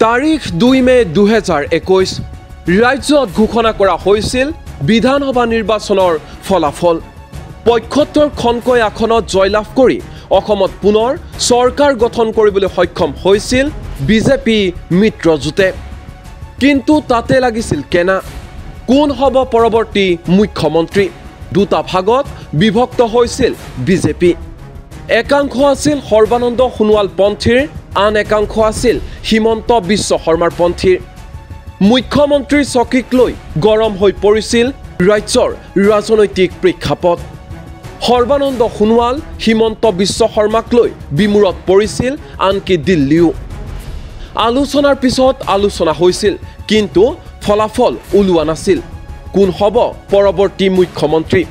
তাৰিখ 2 মে 2021 ৰাজ্যত ঘোষণা কৰা হৈছিল বিধানসভা নিৰ্বাচনৰ ফলাফল। ৭৫খন আসনত জয়লাভ কৰি অসমত পুনৰ চৰকাৰ গঠন কৰিবলৈ সক্ষম হৈছিল বিজেপি মিত্ৰজোঁটে। কিন্তু তাতে লাগিছিল কেনা, কোন হ'ব পৰৱৰ্তী মুখ্যমন্ত্ৰী। দুটা ভাগত বিভক্ত হৈছিল বিজেপি। একাংশ আছিল সৰ্বানন্দ সোণোৱাল পন্থীৰ, আন একাংশ আছিল হিমন্ত বিশ্ব শৰ্মাৰ পন্থীৰ। মুখ্যমন্ত্ৰীৰ চকীক লৈ গৰম হৈ পৰিছিল ৰাজ্যৰ ৰাজনৈতিক প্ৰেক্ষাপট। সৰ্বানন্দ সোণোৱাল, হিমন্ত বিশ্ব শৰ্মাক লৈ বিমূৰত পৰিছিল আনকি দিল্লীও। আলোচনাৰ পিছত আলোচনা হৈছিল, কিন্তু ফলাফল ওলোৱা নাছিল। কোন হ'ব পৰৱৰ্তী মুখ্যমন্ত্ৰী?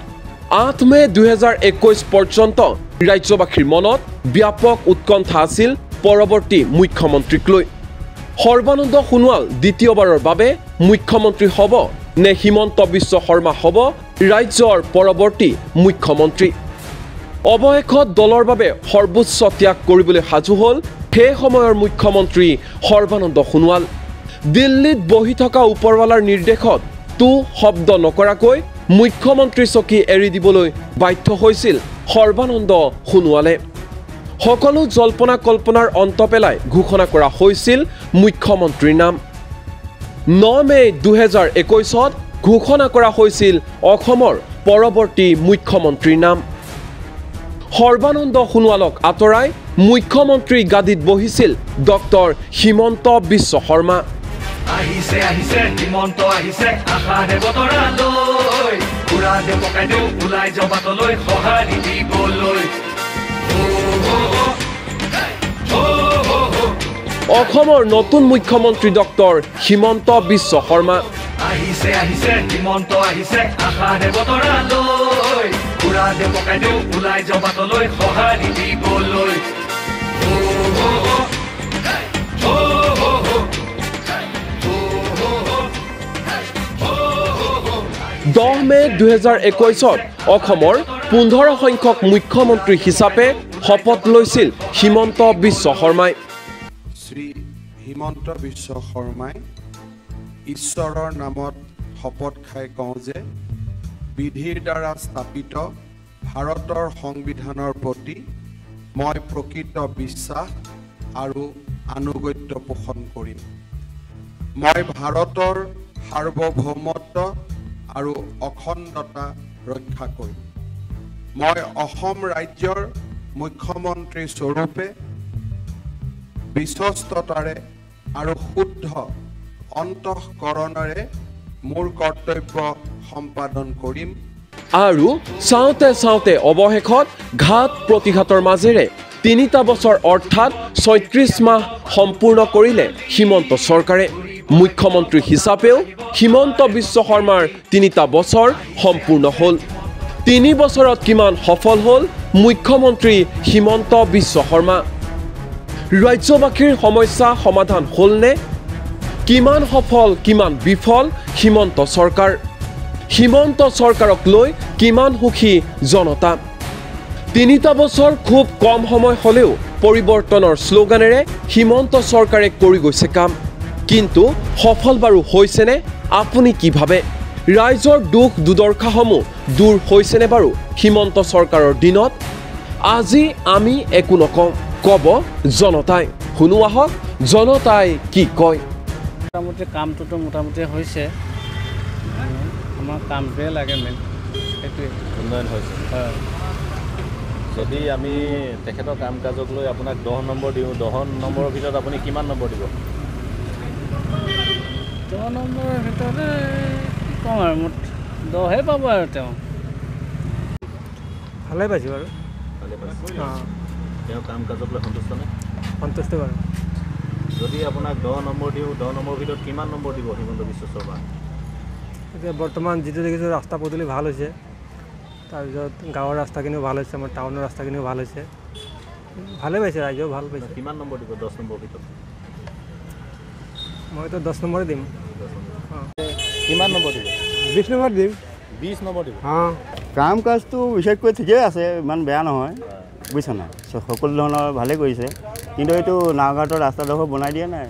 8 মে 2021 পৰ্যন্ত ৰাজ্যবাসীৰ মনত ব্যাপক উৎকণ্ঠা আছিল পৰৱৰ্তী মুখ্যমন্ত্ৰীক লৈ। সৰ্বানন্দ সোণোৱাল দ্বিতীয়বাৰৰ বাবে মুখ্যমন্ত্ৰী হ'ব নে হিমন্ত বিশ্ব শৰ্মা হ'ব ৰাজ্যৰ পৰৱৰ্তী মুখ্যমন্ত্ৰী? অৱশেষত দলৰ বাবে সৰ্বোচ্চ ত্যাগ কৰিবলৈ সাজু হ'ল সেই সময়ৰ মুখ্যমন্ত্ৰী সৰ্বানন্দ সোণোৱাল। দিল্লীত বহি থকা ওপৰৱালাৰ নিৰ্দেশত শব্দ নকৰাকৈ মুখ্যমন্ত্ৰী চকী এৰি দিবলৈ বাধ্য হৈছিল সৰ্বানন্দ সোণোৱালে। সকলো জল্পনা কল্পনাৰ অন্ত পেলাই ঘোষণা কৰা হৈছিল মুখ্যমন্ত্ৰীৰ নাম। 9 মে 2021 ঘোষণা কৰা হৈছিল অসমৰ পৰৱৰ্তী মুখ্যমন্ত্ৰীৰ নাম। সৰ্বানন্দ সোণোৱালক আঁতৰাই মুখ্যমন্ত্ৰী গাদীত বহিছিল ডক্টৰ হিমন্ত বিশ্ব শৰ্মা। আহিছে আহিছে হিমন্ত আহিছে আশাৰে বতৰালৈ, উৰা দে পকাই দিওঁ ওলাই যাওঁ বাটলৈ সঁহাৰি দিবলৈ। অসমৰ নতুন মুখ্যমন্ত্ৰী ডক্টৰ হিমন্ত বিশ্ব শৰ্মা। আহিছে আহিছে হিমন্ত আহিছে আশাৰে বতৰালৈ, উৰা দে পকাই দিওঁ ওলাই যাওঁ বাটলৈ সঁহাৰি দিবলৈ। 10 মে 2021 অসমৰ 15 সংখ্যক মুখ্যমন্ত্ৰী হিচাপে শপত লৈছিল হিমন্ত বিশ্ব শৰ্মাই। শ্ৰী হিমন্ত বিশ্ব শৰ্মাই ঈশ্বৰৰ নামত শপত খাই কওঁ যে বিধিৰ দ্বাৰা স্থাপিত ভাৰতৰ সংবিধানৰ প্ৰতি মই প্ৰকৃত বিশ্বাস আৰু আনুগত্য পোষণ কৰিম। মই ভাৰতৰ সাৰ্বভৌমত্ব আৰু অখণ্ডতা ৰক্ষা কৰিম। মই অসম ৰাজ্যৰ মুখ্যমন্ত্ৰী স্বৰূপে বিশ্বস্ততাৰে আৰু শুদ্ধ অন্তঃকৰণেৰে মোৰ কৰ্তব্য সম্পাদন কৰিম। আৰু চাওঁতে চাওঁতে অৱশেষত ঘাত প্ৰতিঘাতৰ মাজেৰে 3টা বছৰ অৰ্থাৎ 36 মাহ সম্পূৰ্ণ কৰিলে হিমন্ত চৰকাৰে। মুখ্যমন্ত্ৰী হিচাপেও হিমন্ত বিশ্ব শৰ্মাৰ 3টা বছৰ সম্পূৰ্ণ হ'ল। 3 বছৰত কিমান সফল হ'ল মুখ্যমন্ত্ৰী হিমন্ত বিশ্ব শৰ্মা? ৰাজ্যবাসীৰ সমস্যা সমাধান হ'লনে? কিমান সফল কিমান বিফল হিমন্ত চৰকাৰ? হিমন্ত চৰকাৰক লৈ কিমান সুখী জনতা? 3টা বছৰ খুব কম সময় হ'লেও পৰিৱৰ্তনৰ শ্লোগানেৰে হিমন্ত চৰকাৰে কৰি গৈছে কাম। কিন্তু সফল বাৰু হৈছেনে? আপুনি কি ভাবে? ৰাইজৰ দুখ দুৰ্দশাসমূহ দূৰ হৈছেনে বাৰু হিমন্ত চৰকাৰৰ দিনত? আজি আমি একো নকওঁ, ক'ব জনতাই। শুনো আহক জনতাই কি কয়। মোটামুটি কামটোতো মোটামুটি হৈছে, আমাৰ কামটোৱে লাগে মেইন, সেইটোৱে উন্নয়ন হৈছে। হয়, যদি আমি তেখেতৰ কাম কাজক লৈ আপোনাক 10 নম্বৰ দিওঁ, 10 নম্বৰৰ ভিতৰত আপুনি কিমান নম্বৰ দিব? 10 নম্বৰৰ ভিতৰতে কি ক'ম আৰু, মোৰ 10হে পাব আৰু। তেওঁ ভালে পাইছোঁ বাৰু। ভালে পাইছে? তেওঁ কাম কাজক লৈ সন্তুষ্ট নে? সন্তুষ্ট বাৰু। যদি আপোনাক 10 নম্বৰ দিওঁ, 10 নম্বৰৰ ভিতৰত কিমান নম্বৰ দিব হিমন্ত বিশ্ব শৰ্মা? এতিয়া বৰ্তমান যিটো দেখিছোঁ ৰাস্তা পদূলি ভাল হৈছে, তাৰপিছত গাঁৱৰ ৰাস্তাখিনিও ভাল হৈছে, আমাৰ টাউনৰ ৰাস্তাখিনিও ভাল হৈছে, ভালে পাইছে, ৰাইজেও ভাল পাইছে। কিমান নম্বৰ দিব 10 নম্বৰৰ ভিতৰত? মইতো 10 নম্বৰে দিম। কিমান নম্বৰ দিব? 20 নম্বৰ দিম। 20 নম্বৰ দিব? অঁ, কাম কাজটো বিশেষকৈ ঠিকেই আছে, ইমান বেয়া নহয়, বুজিছা নাই? সকলো ধৰণৰ ভালেই কৰিছে, কিন্তু এইটো নাওঘাটৰ ৰাস্তাডোখৰ বনাই দিয়া নাই।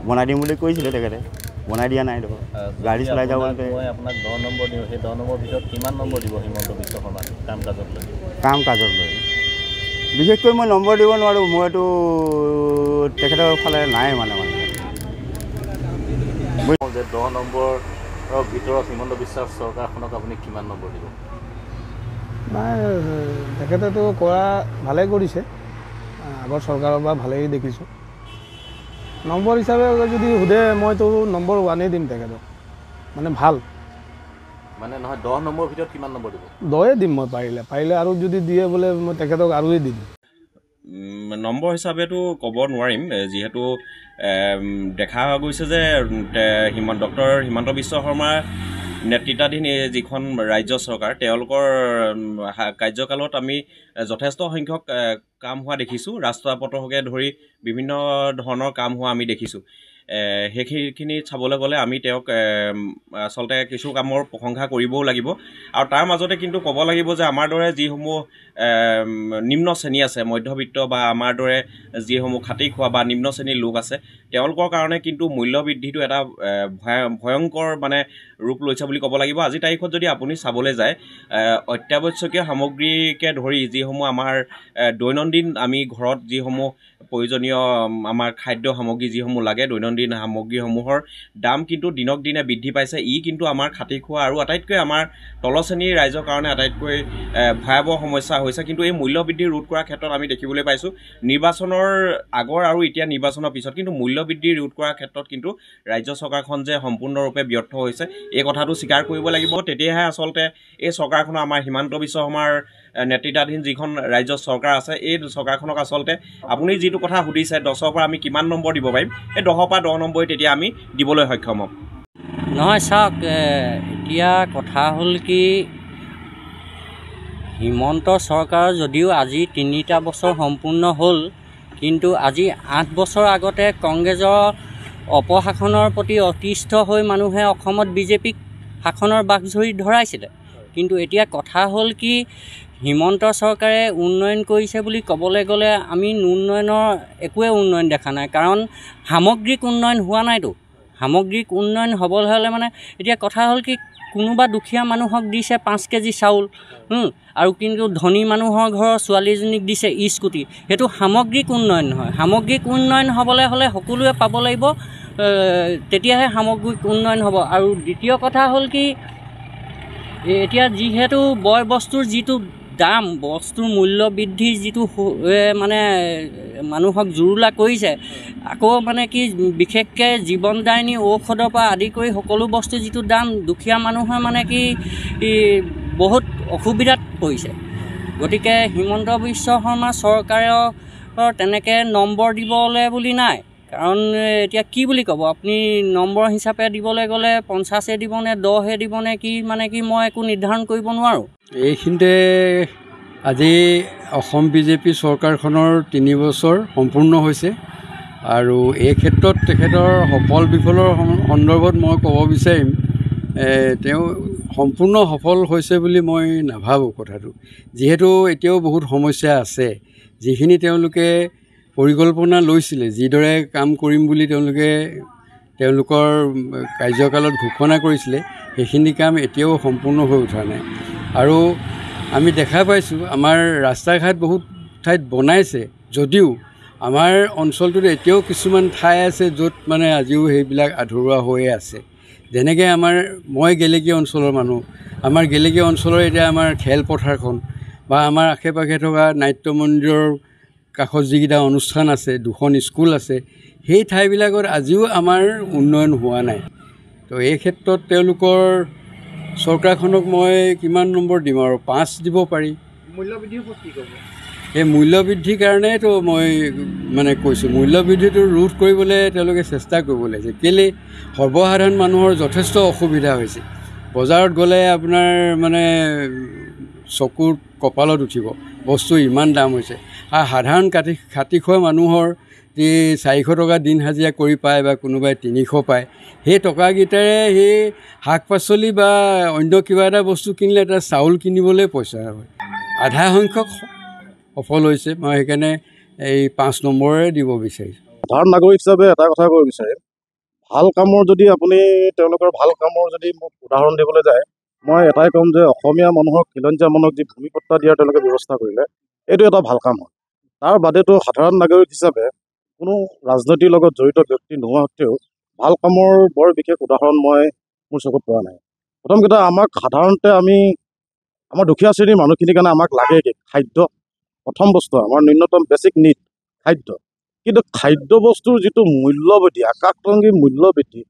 বনাই দিম বুলি কৈছিলে তেখেতে, বনাই দিয়া নাই দেখোন। গাড়ী চলাই যাব মই আপোনাক 10 নম্বৰ দিওঁ, সেই 10 নম্বৰ ভিতৰত কিমান নম্বৰ দিব হিমন্ত বিশ্ব শৰ্মাক কাম কাজত লৈ? কাম কাজত লৈ বিশেষকৈ মই নম্বৰ দিব নোৱাৰোঁ, মইতো তেখেতৰ ফালে নাই মানে যে 10 নম্বৰৰ ভিতৰত হিমন্ত বিশ্ব চৰকাৰখনক আপুনি কিমান নম্বৰ দিব? নাই, তেখেতেতো কৰা ভালেই কৰিছে, আগৰ চৰকাৰৰ পৰা ভালেই দেখিছোঁ। নম্বৰ হিচাপে যদি সোধে মইতো নম্বৰ 1 দিম তেখেতক, মানে ভাল। মানে নহয় 10 নম্বৰৰ ভিতৰত কিমান নম্বৰ দিব? 10 দিম মই পাৰিলে আৰু যদি দিয়ে বোলে মই তেখেতক আৰুৱে দিম। নম্বৰ হিচাপেতো ক'ব নোৱাৰিম, যিহেতু দেখা গৈছে যে ডক্টৰ হিমন্ত বিশ্ব শৰ্মাৰ নেতৃত্বাধীন যিখন ৰাজ্য চৰকাৰ, তেওঁলোকৰ কাৰ্যকালত আমি যথেষ্ট সংখ্যক কাম হোৱা দেখিছোঁ। ৰাস্তা পথকে ধৰি বিভিন্ন ধৰণৰ কাম হোৱা আমি দেখিছোঁ। সেইখিনি চাবলৈ গ'লে আমি তেওঁক আচলতে কিছু কামৰ প্ৰশংসা কৰিবও লাগিব। আৰু তাৰ মাজতে কিন্তু ক'ব লাগিব যে আমাৰ দৰে যিসমূহ নিম্ন শ্ৰেণী আছে, মধ্যবিত্ত বা আমাৰ দৰে যিসমূহ খাটি খোৱা বা নিম্ন শ্ৰেণীৰ লোক আছে, তেওঁলোকৰ কাৰণে কিন্তু মূল্য বৃদ্ধিটো এটা ভয়ংকৰ মানে ৰূপ লৈছে বুলি ক'ব লাগিব। আজিৰ তাৰিখত যদি আপুনি চাবলৈ যায়, অত্যাৱশ্যকীয় সামগ্ৰীকে ধৰি যিসমূহ আমাৰ দৈনন্দিন আমি ঘৰত যিসমূহ প্ৰয়োজনীয় আমাৰ খাদ্য সামগ্ৰী যিসমূহ লাগে, দৈনন্দিন সামগ্ৰীসমূহৰ দাম কিন্তু দিনক দিনে বৃদ্ধি পাইছে। ই কিন্তু আমাৰ খাটি খোৱা আৰু আটাইতকৈ আমাৰ তলশ্ৰেণীৰ ৰাইজৰ কাৰণে আটাইতকৈ ভয়াৱহ সমস্যা হৈছে। কিন্তু এই মূল্য বৃদ্ধি ৰোধ কৰাৰ ক্ষেত্ৰত আমি দেখিবলৈ পাইছোঁ, নিৰ্বাচনৰ আগৰ আৰু এতিয়া নিৰ্বাচনৰ পিছত কিন্তু মূল্য বৃদ্ধি ৰোধ কৰাৰ ক্ষেত্ৰত কিন্তু ৰাজ্য চৰকাৰখন যে সম্পূৰ্ণৰূপে ব্যৰ্থ হৈছে, এই কথাটো স্বীকাৰ কৰিব লাগিব। তেতিয়াহে আচলতে এই চৰকাৰখনৰ আমাৰ হিমন্ত বিশ্ব শৰ্মাৰ নেতৃত্বাধীন যিখন ৰাজ্য চৰকাৰ আছে, এই চৰকাৰখনক আচলতে আপুনি যিটো কথা সুধিছে 10ৰ পৰা আমি কিমান নম্বৰ দিব পাৰিম, এই 10ৰ পৰা 10 নম্বৰে তেতিয়া আমি দিবলৈ সক্ষম হ'ম। নহয় চাওক, এতিয়া কথা হ'ল কি, হিমন্ত চৰকাৰ যদিও আজি 3টা বছৰ সম্পূৰ্ণ হ'ল, কিন্তু আজি 8 বছৰ আগতে কংগ্ৰেছৰ অপশাসনৰ প্ৰতি অতিষ্ঠ হৈ মানুহে অসমত বিজেপিক শাসনৰ বাঘজৰি ধৰাইছিলে। কিন্তু এতিয়া কথা হ'ল কি, হিমন্ত চৰকাৰে উন্নয়ন কৰিছে বুলি ক'বলৈ গ'লে আমি উন্নয়নৰ একোৱে উন্নয়ন দেখা নাই, কাৰণ সামগ্ৰিক উন্নয়ন হোৱা নাইতো। সামগ্ৰিক উন্নয়ন হ'বলৈ হ'লে মানে এতিয়া কথা হ'ল কি, কোনোবা দুখীয়া মানুহক দিছে 5 কেজি চাউল, আৰু কিন্তু ধনী মানুহৰ ঘৰৰ ছোৱালীজনীক দিছে স্কুটি। সেইটো সামগ্ৰিক উন্নয়ন নহয়। সামগ্ৰিক উন্নয়ন হ'বলৈ হ'লে সকলোৱে পাব লাগিব, তেতিয়াহে সামগ্ৰিক উন্নয়ন হ'ব। আৰু দ্বিতীয় কথা হ'ল কি, এতিয়া যিহেতু বয় বস্তুৰ যিটো দাম, বস্তুৰ মূল্য বৃদ্ধি যিটো মানে মানুহক জুৰুলা কৰিছে, আকৌ মানে কি বিশেষকৈ জীৱনদায়িনী ঔষধৰ পৰা আদি কৰি সকলো বস্তু যিটো দাম, দুখীয়া মানুহৰ মানে কি বহুত অসুবিধাত পৰিছে। গতিকে হিমন্ত বিশ্ব শৰ্মা চৰকাৰৰ তেনেকৈ নম্বৰ দিবলৈ বুলি নাই। কাৰণ এতিয়া কি বুলি ক'ব আপুনি, নম্বৰ হিচাপে দিবলৈ গ'লে 50 দিবনে 10 দিবনে কি, মানে কি মই একো নিৰ্ধাৰণ কৰিব নোৱাৰোঁ। এইখিনিতে আজি অসম বিজেপি চৰকাৰখনৰ 3 বছৰ সম্পূৰ্ণ হৈছে, আৰু এই ক্ষেত্ৰত তেখেতৰ সফল বিফলৰ সন্দৰ্ভত মই ক'ব বিচাৰিম, তেওঁ সম্পূৰ্ণ সফল হৈছে বুলি মই নাভাবোঁ কথাটো। যিহেতু এতিয়াও বহুত সমস্যা আছে, যিখিনি তেওঁলোকে পৰিকল্পনা লৈছিলে, যিদৰে কাম কৰিম বুলি তেওঁলোকৰ কাৰ্যকালত ঘোষণা কৰিছিলে, সেইখিনি কাম এতিয়াও সম্পূৰ্ণ হৈ উঠা নাই। আৰু আমি দেখা পাইছোঁ আমাৰ ৰাস্তা ঘাট বহুত ঠাইত বনাইছে যদিও আমাৰ অঞ্চলটোত এতিয়াও কিছুমান ঠাই আছে য'ত মানে আজিও সেইবিলাক আধৰুৱা হৈয়ে আছে। যেনেকৈ মই গেলেকী অঞ্চলৰ মানুহ, আমাৰ গেলেকী অঞ্চলৰ এতিয়া আমাৰ খেলপথাৰখন বা আমাৰ আশে পাশে থকা নাট্য মন্দিৰৰ কাষত যিকেইটা অনুষ্ঠান আছে, 2খন স্কুল আছে, সেই ঠাইবিলাকত আজিও আমাৰ উন্নয়ন হোৱা নাই। তো এই ক্ষেত্ৰত তেওঁলোকৰ চৰকাৰখনক মই কিমান নম্বৰ দিম, আৰু 5 দিব পাৰি। মূল্যবৃদ্ধিৰ ওপৰত কি ক'ব? এই মূল্যবৃদ্ধিৰ কাৰণেতো মই মানে কৈছোঁ, মূল্যবৃদ্ধিটো ৰোধ কৰিবলৈ তেওঁলোকে চেষ্টা কৰিব লাগিছে। কেলৈ, সৰ্বসাধাৰণ মানুহৰ যথেষ্ট অসুবিধা হৈছে। বজাৰত গ'লে আপোনাৰ মানে চকুৰ কপালত উঠিব, বস্তু ইমান দাম হৈছে। আৰু সাধাৰণ খাটি খোৱা মানুহৰ যি 400 টকা দিন হাজিৰা কৰি পায় বা কোনোবাই 300 পায়, সেই টকাকেইটাৰে সেই শাক পাচলি বা অন্য কিবা এটা বস্তু কিনিলে এটা চাউল কিনিবলৈ পইচা হয়। আধা সংখ্যক সফল হৈছে। মই সেইকাৰণে এই 5 নম্বৰে দিব বিচাৰিছোঁ। সাধাৰণ নাগৰিক হিচাপে এটা কথা ক'ব বিচাৰিম ভাল কামৰ যদি আপুনি তেওঁলোকৰ ভাল কামৰ যদি মোক উদাহৰণ দিবলৈ যায়, মই এটাই ক'ম যে অসমীয়া মানুহক খিলঞ্জীয়া মানুহক যি ভূমিপট্টা দিয়াৰ তেওঁলোকে ব্যৱস্থা কৰিলে, এইটো এটা ভাল কাম হয়। তাৰ বাদেতো সাধাৰণ নাগৰিক হিচাপে কোনো ৰাজনীতিৰ লগত জড়িত ব্যক্তি নোহোৱা সত্ত্বেও ভাল কামৰ বৰ বিশেষ উদাহৰণ মই মোৰ চকুত পৰা নাই। প্ৰথম কথা, আমাক সাধাৰণতে আমাৰ দুখীয়া শ্ৰেণীৰ মানুহখিনিৰ কাৰণে আমাক লাগে কি খাদ্য। প্ৰথম বস্তু আমাৰ ন্যূনতম বেছিক নিড খাদ্য। কিন্তু খাদ্য বস্তুৰ যিটো মূল্য বৃদ্ধি, আকাশলংঘী মূল্য বৃদ্ধি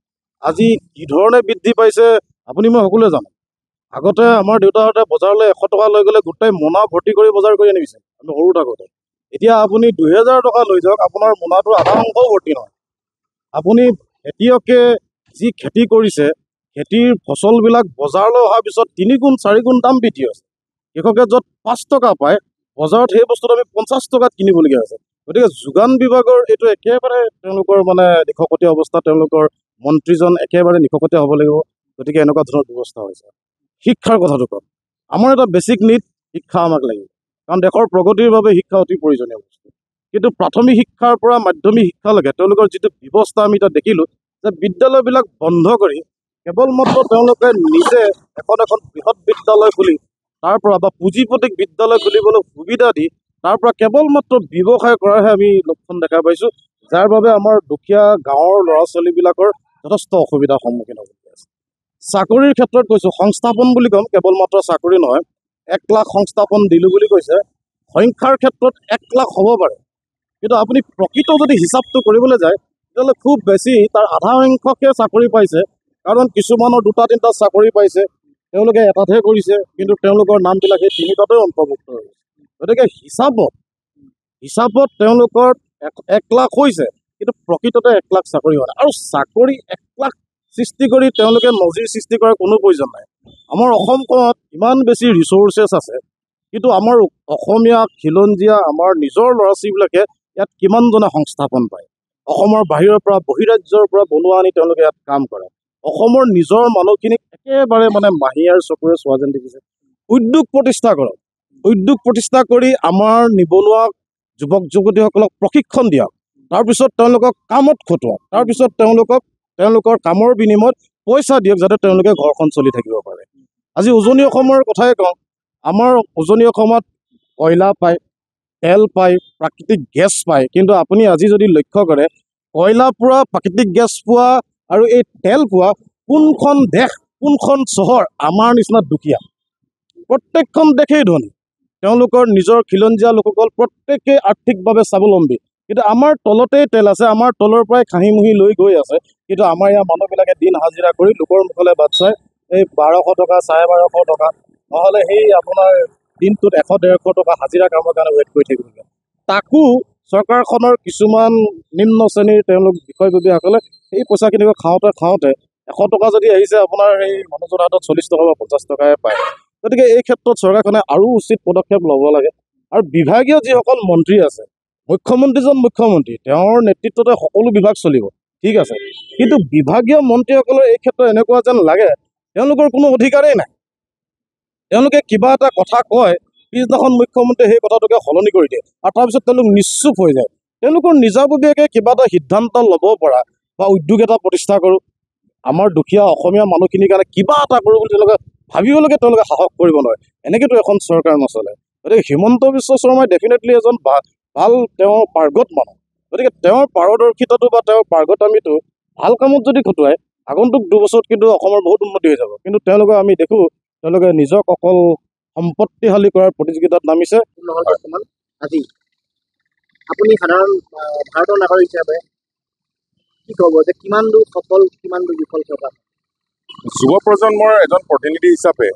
আজি কি ধৰণে বৃদ্ধি পাইছে আপুনি মই সকলোৱে জানো। আগতে আমাৰ দেউতাহঁতে বজাৰলৈ 100 টকা লৈ গ'লে গোটেই মোনা ভৰ্তি কৰি বজাৰ কৰি আনিছে আমি সৰু থাকোঁতে। এতিয়া আপুনি 2000 টকা লৈ যাওক, আপোনাৰ মোনাটো আধা অংশও ভৰ্তি নহয়। আপুনি খেতিয়কে যি খেতি কৰিছে, খেতিৰ ফচলবিলাক বজাৰলৈ অহাৰ পিছত 3 গুণ 4 গুণ দাম বৃদ্ধি হৈছে। কৃষকে য'ত 5 টকা পায়, বজাৰত সেই বস্তুটো আমি 50 টকাত কিনিবলগীয়া হৈছে। গতিকে যোগান বিভাগৰ এইটো একেবাৰে তেওঁলোকৰ নিশকতীয়া অৱস্থা, তেওঁলোকৰ মন্ত্ৰীজন একেবাৰে নিশকতীয়া হ'ব লাগিব। গতিকে এনেকুৱা ধৰণৰ ব্যৱস্থা হৈছে। শিক্ষাৰ কথাটো কওক, আমাৰ এটা বেছিক নিড শিক্ষা আমাক লাগিব, কাৰণ দেশৰ প্ৰগতিৰ বাবে শিক্ষা অতি প্ৰয়োজনীয় বস্তু। কিন্তু প্ৰাথমিক শিক্ষাৰ পৰা মাধ্যমিক শিক্ষালৈকে তেওঁলোকৰ যিটো ব্যৱস্থা আমি এতিয়া দেখিলোঁ যে বিদ্যালয়বিলাক বন্ধ কৰি কেৱল মাত্ৰ তেওঁলোকে নিজে এখন বৃহৎ বিদ্যালয় খুলি তাৰ পৰা বা পুঁজিপতিক বিদ্যালয় খুলিবলৈ সুবিধা দি তাৰ পৰা কেৱল মাত্ৰ ব্যৱসায় কৰাৰহে আমি লক্ষণ দেখা পাইছোঁ, যাৰ বাবে আমাৰ দুখীয়া গাঁৱৰ ল'ৰা ছোৱালীবিলাকৰ যথেষ্ট অসুবিধাৰ সন্মুখীন হ'বলগীয়া আছে। চাকৰিৰ ক্ষেত্ৰত কৈছোঁ, সংস্থাপন বুলি ক'ম, কেৱল মাত্ৰ চাকৰি নহয়। 1 লাখ সংস্থাপন দিলোঁ বুলি কৈছে, সংখ্যাৰ ক্ষেত্ৰত 1 লাখ হ'ব পাৰে, কিন্তু আপুনি প্ৰকৃত যদি হিচাপটো কৰিবলৈ যায় তেতিয়াহ'লে খুব বেছি তাৰ আধা সংখ্যকহে চাকৰি পাইছে, কাৰণ কিছুমানৰ 2-3টা চাকৰি পাইছে, তেওঁলোকে এটাতহে কৰিছে, কিন্তু তেওঁলোকৰ নামবিলাক সেই 3টাতে অন্তৰ্ভুক্ত হৈছে। গতিকে হিচাপত তেওঁলোকৰ 1 লাখ হৈছে, কিন্তু প্ৰকৃততে 1 লাখ চাকৰি হোৱা নাই। আৰু চাকৰি 1 লাখ সৃষ্টি কৰি তেওঁলোকে নজিৰ সৃষ্টি কৰাৰ কোনো প্ৰয়োজন নাই। আমাৰ অসমখনত ইমান বেছি ৰিচোৰ্চেছ আছে, কিন্তু আমাৰ অসমীয়া খিলঞ্জীয়া আমাৰ নিজৰ ল'ৰা ছোৱালীবিলাকে ইয়াত কিমানজনে সংস্থাপন পায়। অসমৰ বাহিৰৰ পৰা বহিৰাজ্যৰ পৰা বনোৱা আনি তেওঁলোকে ইয়াত কাম কৰে। অসমৰ নিজৰ মানুহখিনিক একেবাৰে মাহীয়াৰ চকুৰে চোৱা যেন দেখিছে। উদ্যোগ প্ৰতিষ্ঠা কৰক, উদ্যোগ প্ৰতিষ্ঠা কৰি আমাৰ নিবনুৱা যুৱক যুৱতীসকলক প্ৰশিক্ষণ দিয়ক, তাৰপিছত তেওঁলোকক কামত খটুৱাওক, তাৰপিছত তেওঁলোকৰ কামৰ বিনিময়ত পইচা দিয়ক, যাতে তেওঁলোকে ঘৰখন চলি থাকিব পাৰে। আজি উজনি অসমৰ কথাই কওঁ, আমাৰ উজনি অসমত কয়লা পায়, তেল পায়, প্ৰাকৃতিক গেছ পায়, কিন্তু আপুনি আজি যদি লক্ষ্য কৰে কয়লা পোৱা, প্ৰাকৃতিক গেছ পোৱা আৰু এই তেল পোৱা কোনখন দেশ, কোনখন চহৰ আমাৰ নিচিনা দুখীয়া? প্ৰত্যেকখন দেশেই ধনী, তেওঁলোকৰ নিজৰ খিলঞ্জীয়া লোকসকল প্ৰত্যেকেই আৰ্থিকভাৱে স্বাৱলম্বী, কিন্তু আমাৰ তলতেই তেল আছে, আমাৰ তলৰ পৰাই খাহি মুহি লৈ গৈ আছে। কিন্তু আমাৰ ইয়াৰ মানুহবিলাকে দিন হাজিৰা কৰি লোকৰ মুখলৈ বাট চাই এই 1200 টকা 1250 টকা নহ'লে সেই আপোনাৰ দিনটোত 100-150 টকা হাজিৰা কামৰ কাৰণে ৱেইট কৰি থাকিবলগীয়া। তাকো চৰকাৰখনৰ কিছুমান নিম্ন শ্ৰেণীৰ তেওঁলোক বিষয়ববীয়াসকলে সেই পইচাখিনিক খাওঁতে 100 টকা যদি আহিছে, আপোনাৰ সেই মানুহজনৰ হাতত 40 টকা বা 50 টকাহে পায়। গতিকে এই ক্ষেত্ৰত চৰকাৰখনে আৰু উচিত পদক্ষেপ ল'ব লাগে। আৰু বিভাগীয় যিসকল মন্ত্ৰী আছে, মুখ্যমন্ত্ৰীজন মুখ্যমন্ত্ৰী, তেওঁৰ নেতৃত্বতে সকলো বিভাগ চলিব, ঠিক আছে, কিন্তু বিভাগীয় মন্ত্ৰীসকলৰ এই ক্ষেত্ৰত এনেকুৱা যেন লাগে তেওঁলোকৰ কোনো অধিকাৰেই নাই। তেওঁলোকে কিবা এটা কথা কয়, পিছদিনাখন মুখ্যমন্ত্ৰীয়ে সেই কথাটোকে সলনি কৰি দিয়ে আৰু তাৰপিছত তেওঁলোক নিশ্চুপ হৈ যায়। তেওঁলোকৰ নিজাববীয়াকৈ কিবা এটা সিদ্ধান্ত ল'ব পৰা বা উদ্যোগ এটা প্ৰতিষ্ঠা কৰোঁ, আমাৰ দুখীয়া অসমীয়া মানুহখিনিৰ কাৰণে কিবা এটা কৰোঁ বুলি তেওঁলোকে ভাবিবলৈকে তেওঁলোকে সাহস কৰিব নোৱাৰে। এনেকৈতো এখন চৰকাৰ নচলে। গতিকে হিমন্ত বিশ্ব শৰ্মাই ডেফিনেটলি এজন ভাল তেওঁৰ পাৰ্গত মানুহ। গতিকে তেওঁৰ পাৰদৰ্শিতাটো বা তেওঁৰ পাৰ্গতামিটো ভাল কামত যদি খটুৱায়, আগন্তুক 2 বছৰত কিন্তু অসমৰ বহুত উন্নতি হৈ যাব। কিন্তু তেওঁলোকে আমি দেখোঁ তেওঁলোকে নিজক অকল সম্পত্তিশালী কৰাৰ প্ৰতিযোগিতাত নামিছে। বৰ্তমান আজি আপুনি সাধাৰণ ভাৰতৰ নাগৰিক হিচাপে কি ক'ব যে কিমান দূৰ সফল, কিমান দূৰ বিফল চৰকাৰ? যুৱ প্ৰজন্মৰ এজন প্ৰতিনিধি হিচাপে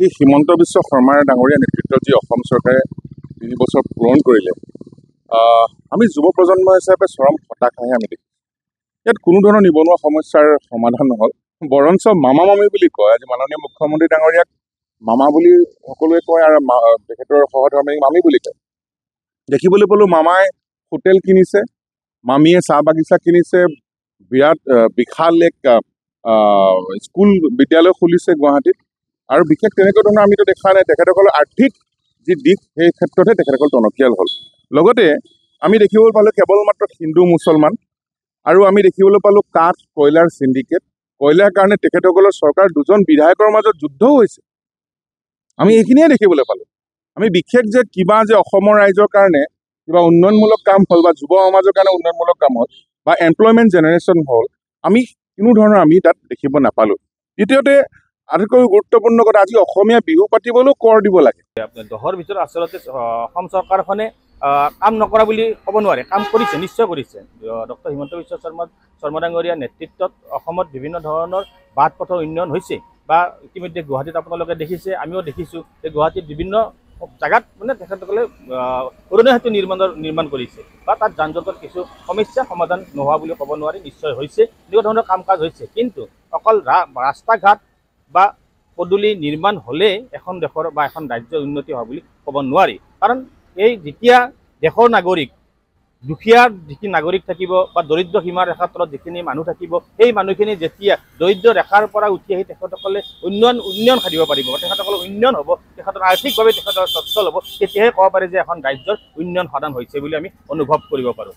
এই হিমন্ত বিশ্ব শৰ্মা ডাঙৰীয়া নেতৃত্বত যি অসম চৰকাৰে 3 বছৰ পূৰণ কৰিলে, আমি যুৱ প্ৰজন্ম হিচাপে চৰম হতাশাহে আমি দেখিছোঁ। ইয়াত কোনো ধৰণৰ নিবনুৱা সমস্যাৰ সমাধান নহ'ল, বৰঞ্চ মামা মামী বুলি কয়। আজি মাননীয় মুখ্যমন্ত্ৰী ডাঙৰীয়াক মামা বুলি সকলোৱে কয় আৰু তেখেতৰ সহধৰ্মীক মামী বুলি কয়। দেখিবলৈ পালোঁ মামাই হোটেল কিনিছে, মামীয়ে চাহ বাগিচা কিনিছে, বিৰাট বিশাল এক স্কুল বিদ্যালয় খুলিছে গুৱাহাটীত, আৰু বিশেষ তেনেকুৱা ধৰণৰ আমিতো দেখা নাই। তেখেতসকলৰ আৰ্থিক যি দিশ সেই ক্ষেত্ৰতহে তেখেতসকল টনকিয়াল হ'ল। লগতে আমি দেখিবলৈ পালোঁ কেৱল মাত্ৰ হিন্দু মুছলমান আৰু আমি দেখিবলৈ পালোঁ কাঠ কয়লাৰ চিণ্ডিকেট কয়লাৰ কাৰণে তেখেতসকলৰ চৰকাৰ দুজন বিধায়কৰ মাজত যুদ্ধও হৈছে আমি এইখিনিয়ে দেখিবলৈ পালোঁ আমি বিশেষ যে কিবা যে অসমৰ ৰাইজৰ কাৰণে কিবা উন্নয়নমূলক কাম হ'ল বা যুৱ সমাজৰ কাৰণে উন্নয়নমূলক কাম হ'ল বা এমপ্লয়মেণ্ট জেনেৰেশ্যন হ'ল আমি কোনো ধৰণৰ আমি তাত দেখিব নাপালোঁ দ্বিতীয়তে আটাইতকৈ গুৰুত্বপূৰ্ণ কথা আজি অসমীয়া বিহু পাতিবলৈও কৰ দিব লাগে দহৰ ভিতৰত আচলতে অসম চৰকাৰখনে কাম নকৰা বুলি ক'ব নোৱাৰে কাম কৰিছে নিশ্চয় কৰিছে ডক্টৰ হিমন্ত বিশ্ব শৰ্মা ডাঙৰীয়াৰ নেতৃত্বত অসমত বিভিন্ন ধৰণৰ বাট পথৰ উন্নয়ন হৈছে বা ইতিমধ্যে গুৱাহাটীত আপোনালোকে দেখিছে আমিও দেখিছোঁ যে গুৱাহাটীত বিভিন্ন জাগাত মানে তেখেতসকলে পুৰণি সেতু নিৰ্মাণ কৰিছে বা তাত যান জঁটৰ কিছু সমস্যা সমাধান নোহোৱা বুলি ক'ব নোৱাৰি নিশ্চয় হৈছে এনেকুৱা ধৰণৰ কাম কাজ হৈছে কিন্তু অকল ৰাস্তা ঘাট বা পদূলি নিৰ্মাণ হ'লে এখন দেশৰ বা এখন ৰাজ্যৰ উন্নতি হোৱা বুলি ক'ব নোৱাৰি কাৰণ এই যেতিয়া দেশৰ নাগৰিক দুখীয়া যিখিনি নাগৰিক থাকিব বা দৰিদ্ৰ সীমা ৰেখাৰ তলত যিখিনি মানুহ থাকিব সেই মানুহখিনি যেতিয়া দৰিদ্ৰ ৰেখাৰ পৰা উঠি আহি তেখেতসকলে উন্নয়ন সাধিব পাৰিব তেখেতসকলৰ উন্নয়ন হ'ব তেখেতৰ আৰ্থিকভাৱে তেখেতৰ সচ্ছল হ'ব তেতিয়াহে ক'ব পাৰি যে এখন ৰাজ্যৰ উন্নয়ন সাধন হৈছে বুলি আমি অনুভৱ কৰিব পাৰোঁ